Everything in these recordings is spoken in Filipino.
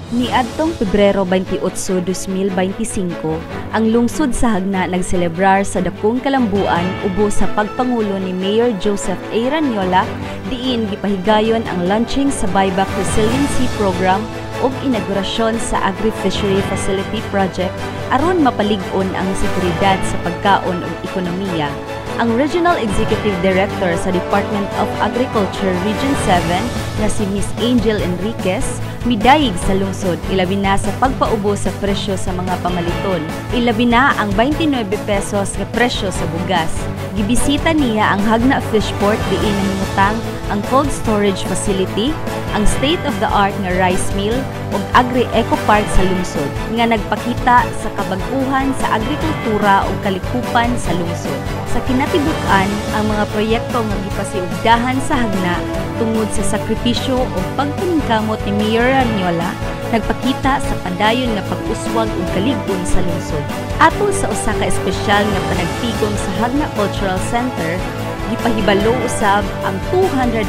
Niadtong Pebrero 28, 2025, ang lungsod sa Hagna nagselebrar sa dakong kalambuan ubos sa pagpangulo ni Mayor Joseph A. Ranyola diin gipahigayon ang launching sa Buyback Resiliency Program ug inaugurasyon sa Agri-Fishery Facility Project aron mapalig-on ang seguridad sa pagkaon ug ekonomiya. Ang Regional Executive Director sa Department of Agriculture Region 7 na si Ms. Angel Enriquez midayig sa lungsod, ilabi na sa pagpaubo sa presyo sa mga pamaliton. Ilabi na ang 29 pesos na presyo sa bugas. Gibisita niya ang Hagna Fishport diin nahimutang ang cold storage facility, ang state-of-the-art nga rice mill ug Agri-Eco Park sa lungsod nga nagpakita sa kabag-uhan sa agrikultura ug kalikupan sa lungsod. Sa kinatibuk-an, ang mga proyekto nga gipasiugdahan sa Hagna tungod sa sakripisyo o pagpaningkamot ni Mayor Ranyola nagpakita sa padayon nga pag-uswag ug kalig-on sa lungsod. Atol sa usa ka espesyal nga panagtigom sa Hagna Cultural Center, gipahibalo usab ang 244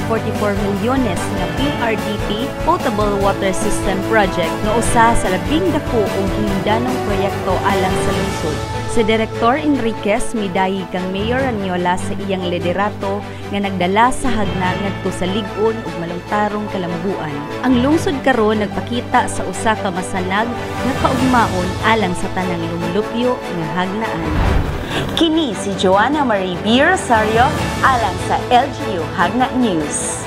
milyones nga PRDP Potable Water System Project nga usa sa labing dako ug hinungdanong proyekto alang sa lungsod. Si Direktor Enriquez midayig kang Mayor Ranyola sa iyang liderato nga nagdala sa Hagna ngadto sa lig-on ug malungtarong kalambuan. Ang lungsod karon nagpakita sa usa ka masanag nga kaugmaon alang sa tanang lumulupyo nga Hagnaan. Kini si Joanna Marie B. Rosario alang sa LGU Hagna News.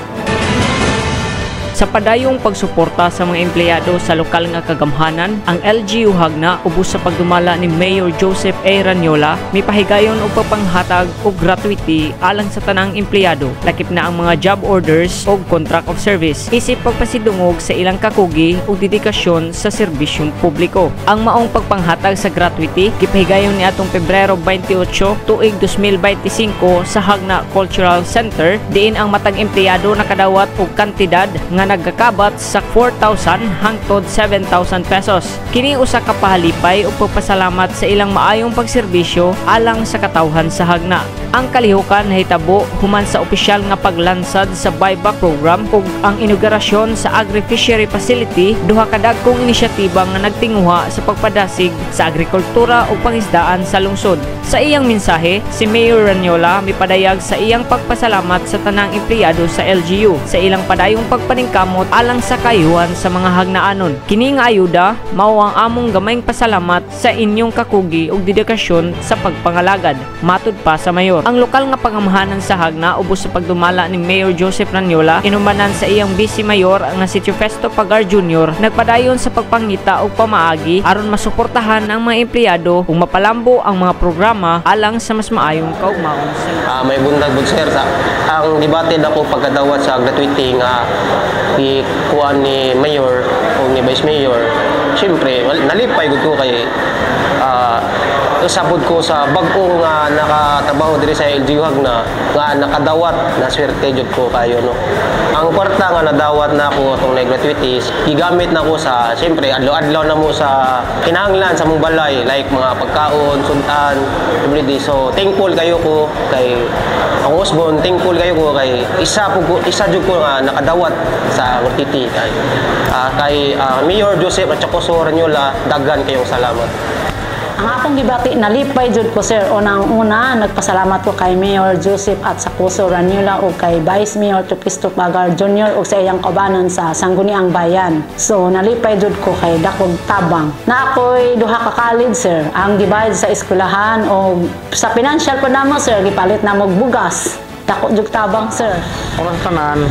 Sa padayong pagsuporta sa mga empleyado sa lokal nga kagamhanan, ang LGU Hagna ubos sa pagdumala ni Mayor Joseph A. Ranyola mipahigayon og pagpanghatag og gratuity alang sa tanang empleyado, lakip na ang mga job orders o contract of service isip pagpasidungog sa ilang kakugi ug dedikasyon sa serbisyong publiko. Ang maong pagpanghatag sa gratuity gipahigayon ni atong Pebrero 28 tuig 2025 sa Hagna Cultural Center diin ang matag empleyado nakadawat og kantidad nga nagkakabat sa 4,000 hangtod 7,000 pesos. Kini usa ka pahalipay ug pagpasalamat sa ilang maayong pagserbisyo alang sa katawhan sa Hagna. Ang kalihukan nahitabo human sa opisyal nga paglansad sa buyback program ug ang inaugurasyon sa Agri-Fishery Facility, duha ka dagkong inisyatiba nga nagtinguha sa pagpadasig sa agrikultura ug pangisdaan sa lungsod. Sa iyang mensahe, si Mayor Ranyola mipadayag sa iyang pagpasalamat sa tanang empleyado sa LGU sa ilang padayong pagpaningkamot alang sa kayuhan sa mga Hagnaanon. Kini nga ayuda mao ang among gamayng pasalamat sa inyong kakugi ug dedikasyon sa pagpangalagad, matud pa sa mayor. Ang lokal nga pangamahanan sa Hagna ubos sa pagdumala ni Mayor Joseph Ranyola inumanan sa iyang Vice Mayor nga si Festo Pagar Jr. nagpadayon sa pagpangita ug pamaagi aron masuportahan ang mga empleyado ug mapalambo ang mga programa alang sa mas maayong kaugmaon sa may bundag sir sa ang debate dako pagkadawat sa gratuity nga kuan ni Mayor o ni Vice Mayor. Siyempre nalipay gud ko kay sabod ko sa bag-o nga nakatrabaho diri sa LGU Hagna nga nakadawat na swerte jud ko kayo no. Ang kwarta nga nadawat na ako atong gratuities gigamit na ko sa siyempre adlaw-adlaw na mo sa kinahanglan sa mong balay like mga pagkaon, suntan, everyday. So thankful kayo ko kay ang Osborne, thankful kayo ko kay isa jud ko nga nakadawat sa gratuity kay Mayor Joseph at Chocoso Ranyola, daghan kayong salamat. Ang akong gibati nalipay jud ko sir. Unang-una nagpasalamat ko kay Mayor Joseph at Chocoso Ranyola ug kay Vice Mayor Festo Pagar Jr. ug sa iyang kaubanan sa Sangguniang Bayan. So nalipay jud ko kay dakog tabang. Na ako'y duha ka college sir. Ang gibayad sa eskwelahan o sa financial po namo sir gipalit na mog bugas. Dako jud tabang sir. Orang tanan,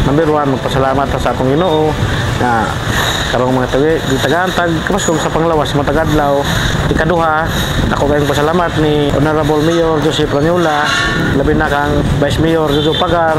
number 1 magpasalamat sa atong Ginoo na karong mga tagantag kapaskog sa panglawas matagadlaw. Ikaduha, ako kayong pasalamat ni Honorable Mayor Joseph Ranyola, labi na kang Vice Mayor Jojo Pagar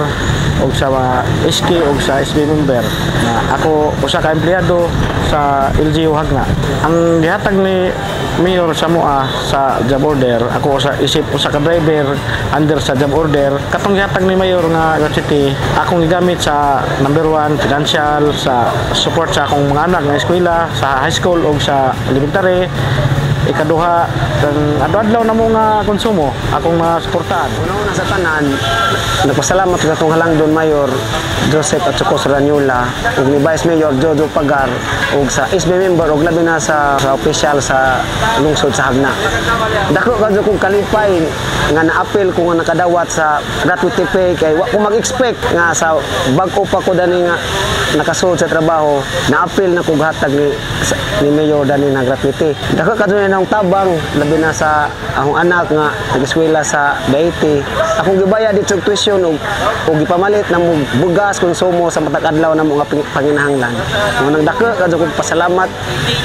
og sa mga SK og sa SB member na ako usa ka empleyado sa LGU Hagna. Ang gihatag ni Mayor sa mua sa job order, ako sa isip usa ka driver under sa job order. Katong gihatag ni Mayor nga gratuity, akong gigamit sa number 1 financial sa support sa akong mga anak nga eskwela sa high school o sa elementary. ikaduha kang adlaw na mo nga konsumo akong masuportahan. Una sa tanan, nagpasalamat sa itong halangdon Mayor Joseph at Chocos Ranyola ug ni Vice Mayor Jojo Pagar ug sa SB member ug labi na sa official sa lungsod sa Hagna. Dako kadto kong kalipay nga na-appeal ko nga nakadawat sa gratuity pay kay wa ko mag-expect nga sa bag-o pa ko dani nga nakasud sa trabaho na-appeal na kog hatag ni Mayor dani na gratuity. Dako kadto na nang tabang labi na sa akong anak nga nag-eskwela sa Daiti. Akong gibayad dito og tuition ug gipamalit na mo bugas konsumo sa matag adlaw na mga panginahanglan. Nang dako kadto kog pasalamat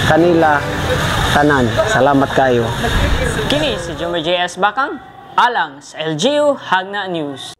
kanila tanan. Salamat kayo. Kini si Jomer JS Bakang alang sa LGU Hagna News.